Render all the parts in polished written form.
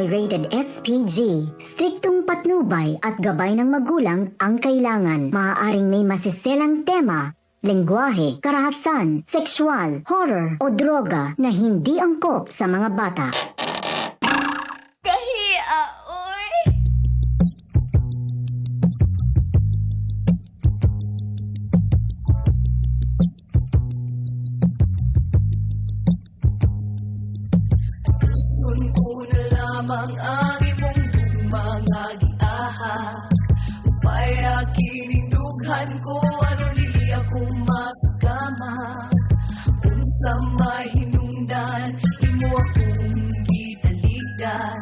rated SPG. Striktong patnubay at gabay ng magulang ang kailangan. Maaaring may masiselang tema, lengguwahe, karahasan, sexual, horror o droga na hindi angkop sa mga bata. Kahiya, oy! Gusto ko na lamang ang imong mga giahak upay kinindughan ko ano nili akong masukama unsa mahinungdan imo akong gitaligdan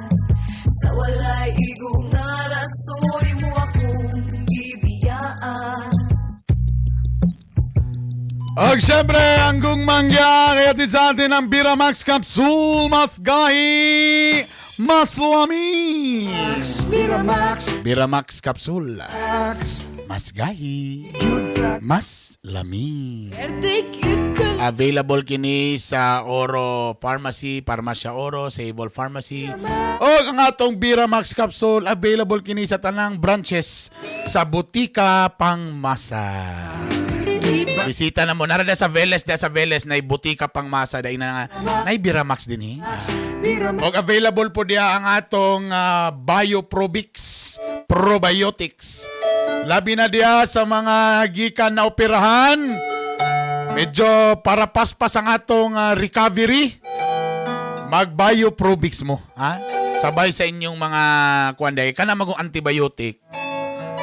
sa walay igong nga rason imo akong gibiyaan. Og syempre, ang gungmangya, kaya sa atin ang Biramax Capsule, mas gahi, mas lamis. Biramax Capsule, mas gahi, mas lamis. Available kini sa Oro Pharmacy, Parmasya Oro, sa Evil Pharmacy. O ang atong Biramax Capsule, available kini sa tanang branches sa Butika Pangmasa. Bisita na mo. Narada sa Veles na butika pang masa. Dahil na Biramax din O available po diya ang atong Bioprobix Probiotics. Labi na diya sa mga gikan na operahan. Medyo para paspas ang atong recovery. Mag-Bioprobix mo. Ha? Sabay sa inyong mga kuanday. Kana magong antibiotic.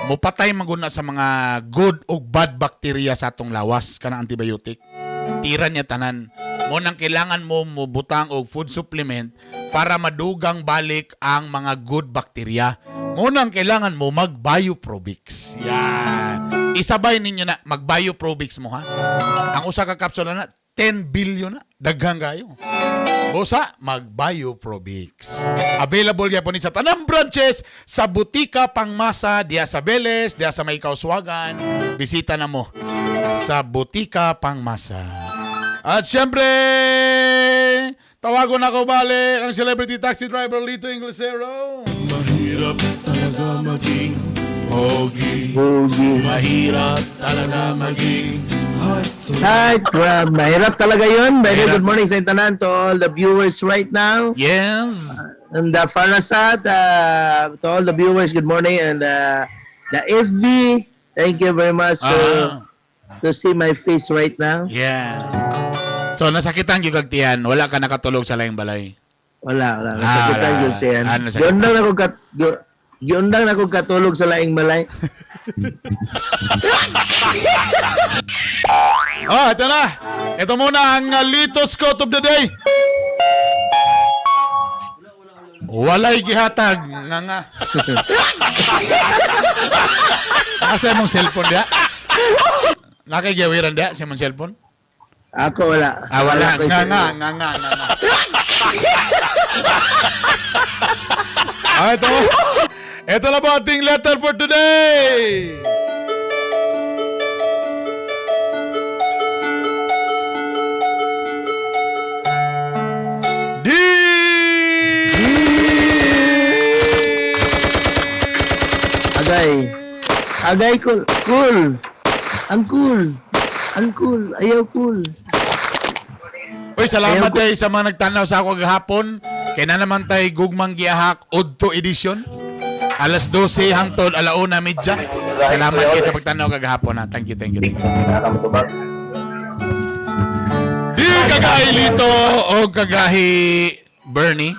Mupatay maguna sa mga good o bad bacteria sa atong lawas kanang antibiotic. Tira niya tanan. Mo nang kailangan mo mubutang og food supplement para madugang balik ang mga good bacteria. Mo nang kailangan mo mag-Bioprobix. Yan. Isabay ninyo na mag-Bioprobix mo ha. Ang usa ka kapsula na 10 billion na. Daghang kayo. Bosa, mag-Bioprobix. Available yan po ni sa tanang branches sa Butika Pangmasa, diya sa Veles, diya sa May Kauswagan. Bisita na mo sa Butika Pangmasa. At syempre, tawagon ako balik ang celebrity taxi driver Lito Inglesero. Mahirap talaga maging pogi. Mahirap talaga maging Heartthrob. Mahirap talaga yun. Very good morning sa tanan to all the viewers right now. Yes. And the Farasat, to all the viewers, good morning. And the FB, thank you very much to see my face right now. Yeah. So, nasakitan yung kagtiyan. Wala ka nakatulog sa laing balay. Wala. Nasakitan yung tiyan. Nasakitan. Yun lang ako katulog sa laing balay. Ito na. Ito muna ang Litos Quote of the Day. Walay gihatag nga. Asa mong cellphone dia? Nakigiwiran dia sa mong cellphone? Ako wala. Wala. Nga. Ito na po ating letter for today. D. Agay cool. Ang cool. Ayaw cool. Uy, salamat tayo sa mga nagtanaw sa ako gahapon. Kaya na naman tayo gugmang giahak Udto Edition. Alas 12 hangtod alauna medya. Salamat kayo sa pagtanaw kagahapon ha. Thank you. Di kagahi Lito o kagahi Bernie.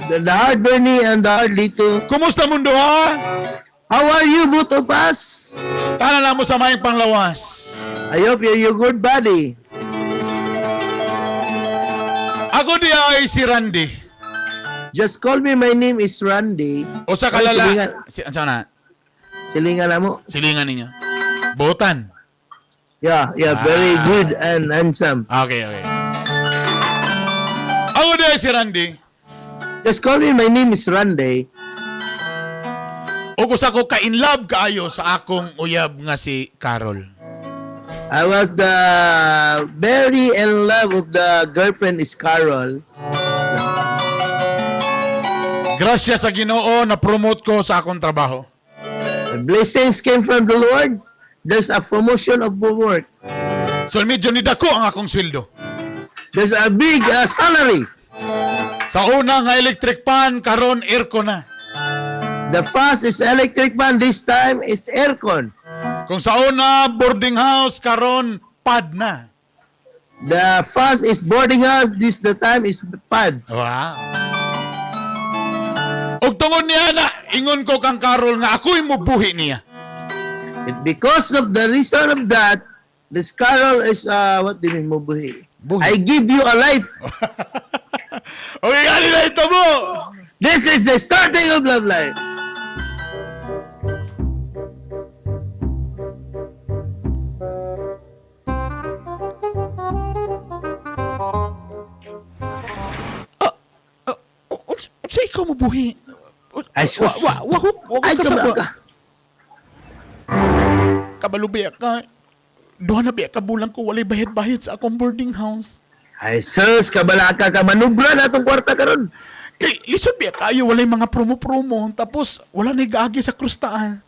The hard Bernie and the hard Lito. Kumusta mundo ha? How are you, both of us? Tana lang mo sa maing panglawas. I hope you're good buddy. Ako di ay si Randy. Just call me, my name is Randy. O sa kalala. Saan na? Silingan na mo. Silingan ninyo. Botan. Yeah, very good and handsome. Okay. Ako di ay si Randy. Just call me, my name is Randy. O kusa ko ka in love kaayo sa akong uyab nga si Carol. I was the very in love of the girlfriend is Carol. Grasya sa Ginoo na promote ko sa akong trabaho. The blessings came from the Lord. There's a promotion of work. So medyo nidako ang akong sweldo. There's a big salary. Sa una nga electric fan, karon aircon na. The first is electric fan. This time is aircon. Kung sa una boarding house, karon pad na. The first is boarding house. This the time is pad. Wow. Og tungod niya na, ingon ko kang Carol nga ako'y mubuhi niya. Because of the reason of that, this carol is, what do you mean, mubuhi? Buhi. I give you a life. Okay, kanila ito mo! This is the starting of love life. Sa ikaw mubuhi? Ay, sus. Ay, kasaba. kabaka. Kabalubi ka. Duha na biya ka bulang ko walay bahid-bahid sa akong boarding house. Ay, sus, kabalaka ka. Manubra na itong kwarta karon. Kay lisod biya kayo walay mga promo-promo tapos wala na igagi sa krustaan.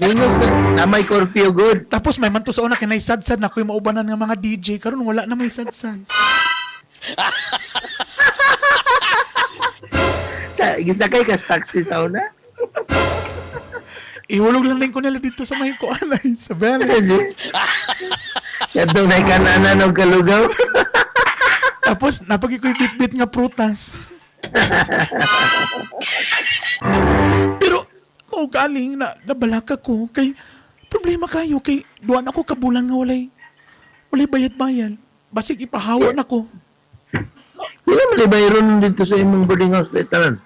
Minus na may curfew good. Tapos may man to sa una kinay sad-sad na ako'y maubanan nga mga DJ karon wala na may sad-sad. Gisakay ka sa taxi sa una? Ihulog lang din ko nila dito sa may kuanay sa bele. Kadto na kananan ng kalugaw. Tapos napagi ko'y bit-bit nga prutas. Pero mao galing na nabalaka ko kay problema kayo kay duwan ako kabulan nga walay bayad-bayad. Basig ipahawa na ko. Wala mo bayron dito sa imong boarding house literan.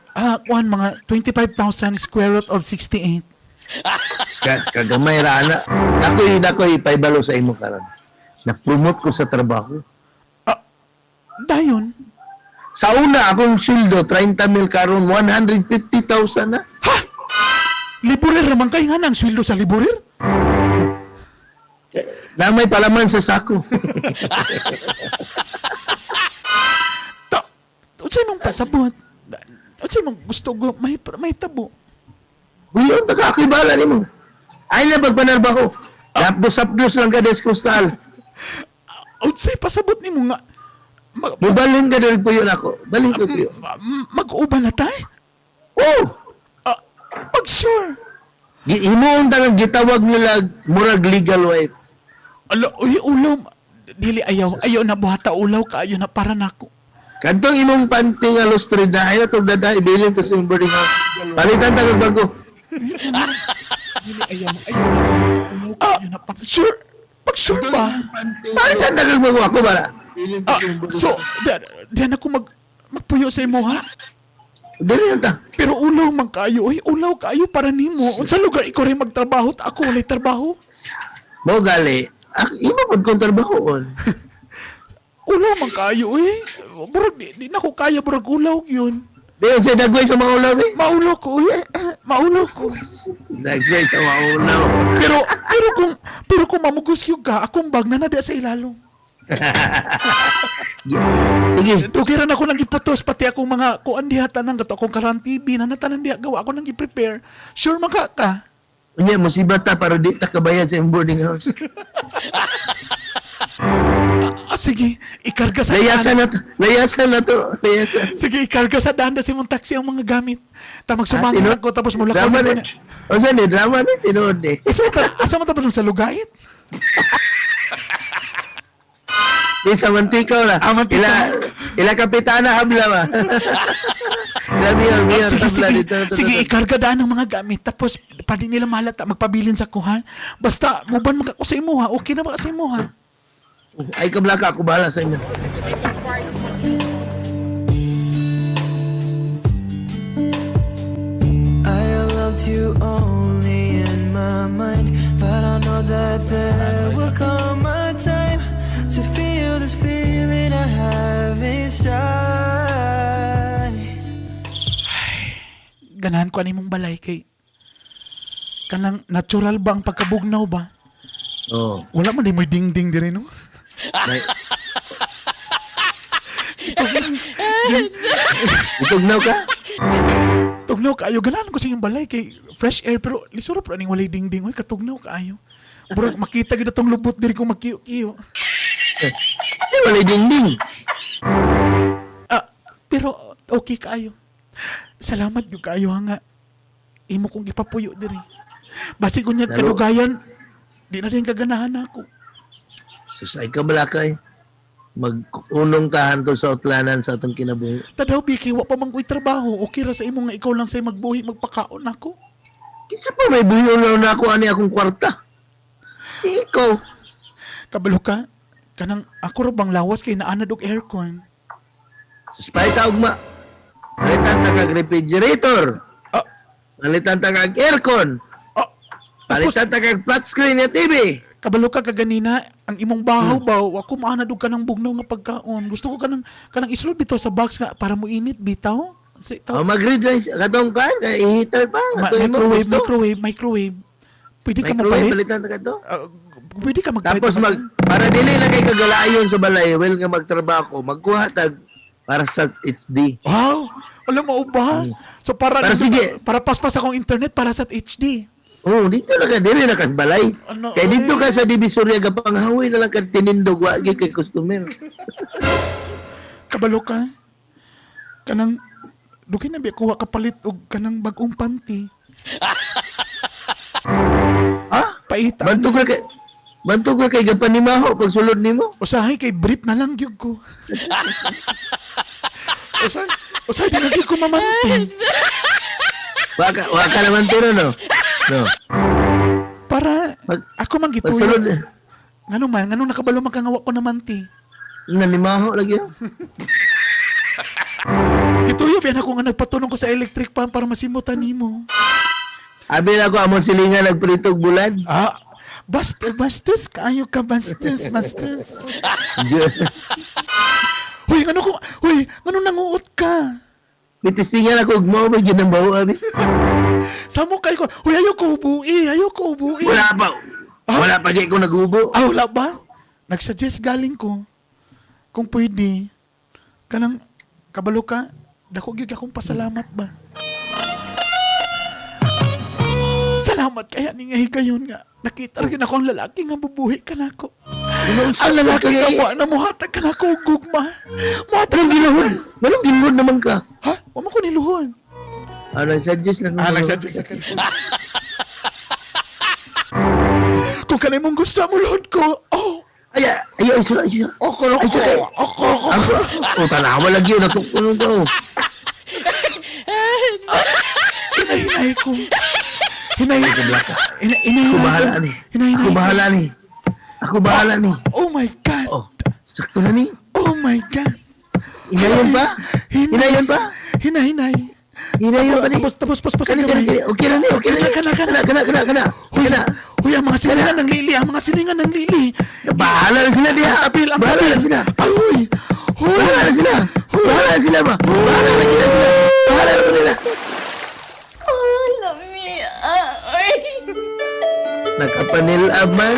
Kuan mga 25,000 square root of 68. Kagamay ra ana. Nakoy paibalo sa imo karon. Na-promote ko sa trabaho. Dayon, Sa una akong sweldo 30,000 karon 150,000 na. liburer naman kayo nga ng sweldo sa liburer? Namay palaman sa sako. Unsay mong pasabot? Unsay mong gusto ko may tabo? Buyon ta ka akibala nimo. Ay na pagpanarbaho. Tapos lang ka deskustal. Unsay pasabot nimo nga Mubalhin ka dali puyo ako. Balhin ko puyo. mag-uban na tay? Oh! Pag sure. Himuon ta nga gitawag nila murag legal wife. Alo, uy, ulaw. Dili ayaw na buhata ulaw kaayo na para nako. Kantong imong panty nga lustrid na ayaw itong dada ibilin ko sa imong boarding house. Palitan ta kag bago. Dili ayaw na pag sure. Pag sure ba? Palitan ta kag bago ako bara. So, diyan ako magpuyo sa imo ha? Dili na ta. Pero ulaw man kayo, uy, ulaw kayo para nimo. Unsa lugar ikaw rin magtrabaho at ako walay trabaho? Mo gali. Imo pud kong trabahoon. Ulaw man kayo, uy. Burag di na ko kaya burag ulaw yun. Diyan sa dagway sa mga ulaw eh. Maulo ko, uy. Maulo ko. Dagway sa mga ulaw. Pero kung mamugos yung ka, akong bag na nada sa ilalong. Sige. Dugiran ako nang ipatos pati akong mga kuan diha tanan gato akong karan TV na natanan diha gawa ako nang i-prepare. Sure maka ka. Unya musibat ta para di ta kabayad sa imong boarding house. Sige, ikarga sa Layasan na to. Layasan na to. Layasan. Sige, ikarga sa daan si mong taxi ang mga gamit. Tamag sumangan ako tapos mula ko Drama na. ni. O saan ni? Drama ni? Tinood ni. Asa mo tapos sa lugait? Di sa mantikaw na. Mantikaw. Ila kapitana habla ba? Ila miyar habla dito. Sige, ikarga daan ang mga gamit tapos pa din nila malata magpabilin sa kuha. Basta muban magako sa imo ha. Okay na ba sa imo ha? Ay kablaka ako bahala sa inyo. I loved you only in my mind, but I know that there will come a time to feel this feeling I have inside. Ganahan ko animong balay kay kanang natural ba ang pagkabugnaw ba? Oh. Wala man mo'y ding-ding dire no? Itugnaw ka? Tugnaw kaayo ganahan ko sa inyong balay kay fresh air pero lisura pa ning walay dingding oy katugnaw kaayo. Bro, makita gid atong lubot diri ko magkiyo-kiyo. Ay, wala dingding. Ah, pero okay kaayo. Salamat gyud kaayo ha nga. Imo kong gipapuyo diri. Basi kunyat Lalo- kadugayan, di na rin kaganahan ako. Susay ka balakay. Mag-unong tahan to sa utlanan sa atong kinabuhi. Tadaw biki wa pa man ko'y trabaho. Okay ra sa imo nga ikaw lang say magbuhi magpakaon ako. Kinsa pa may buhiyon na ako ani akong kwarta? Ikaw. Kabalo ka, kanang ako ra bang lawas kay naanad og aircon. Suspay ta ugma. Palitan ta kag refrigerator. Ah, Palitan ta kag aircon. ah, tapos Palitan ta kag flat screen na TV. kabalo ka kaganina ang imong bahaw baw ako maanad og kanang bugnaw nga pagkaon. Gusto ko kanang isulod bitaw sa box nga para mo init bitaw. Sa O mag-read lang katong kan kay heater pa. Ato imo gusto. microwave. Pwede ka Microwave mapalit? palitan ta kadto. Pwede ka magpalit. Tapos para dili na kay kagalayon sa balay, well nga magtrabaho, magkuha tag para sa HD. Wow! Alam mo ba? So para Para sige. para paspas akong internet para sa HD. Oh, dito na ka dili na kas balay. Ano, Kay dito oy? ka sa Divisoria gapanghawi na lang ka tinindog wa gyud kay customer. Kabalo ka. Kanang dukin na biya kuha kapalit og kanang bagong panty. Ha? Paita. Bantu ka kay gapanimaho pag sulod nimo. Usahay kay brief na lang gyud ko. Usahay di na gyud ko mamanting. Wa ka naman tiro no. No. Para Mag- ako man Pag sulod gituyo. Ngano nakabalo man kangawa ko na manti. nanimaho lagi. Gituyo biyan ako nga nagpatunong ko sa electric pan para masimutan nimo. Abi na ko among silingan nagpritog bulad. Ah, bastos kayo ka bastos. Hoy, ngano nanguot ka? Mitistingan ako ug mao ba gyud ang bawo abi. Samo kay ko. Hoy, ayoko ubuhi. Wala pa. Wala pa gyud ko nagubo. Ah, wala ba? Nagsuggest galing ko. Kung pwede. Kanang kabalo ka, dako gyud akong pasalamat ba? Salamat kaya ni nga higayon nga. Nakita rin ako ang lalaki nga bubuhi ka na ako. Ang lalaki nga mo na muhatag ka na ako og gugma. Muhatag Anong giluhod? Anong giluhod naman ka? Ha? Wala ko niluhon. Nag-suggest lang. Nagsuggest ka. Kung kanay mong gusto mo load ko, oh, Ayaw, isa. ako. Tanawa lagi yun. Nakukunan ko. Hinahinay ko. Hinahinay ko. Ako bahala ni. Ako bahala ni. Ako bahala ni. Oh my God. Oh, sakto na ni. Oh my God. Hinayon pa? Hinayon pa? Hinahinay. Hinayon pa ni. Tapos. Kani. Okay na ni. Kana. Huy, ang mga silingan ng lili. Bahala na sila diha. Bahala na sila. Ay, Bahala na sila. Bahala na sila ba? Bahala na sila. Bahala na sila. Oh, love me. Ay. Nakapanil man.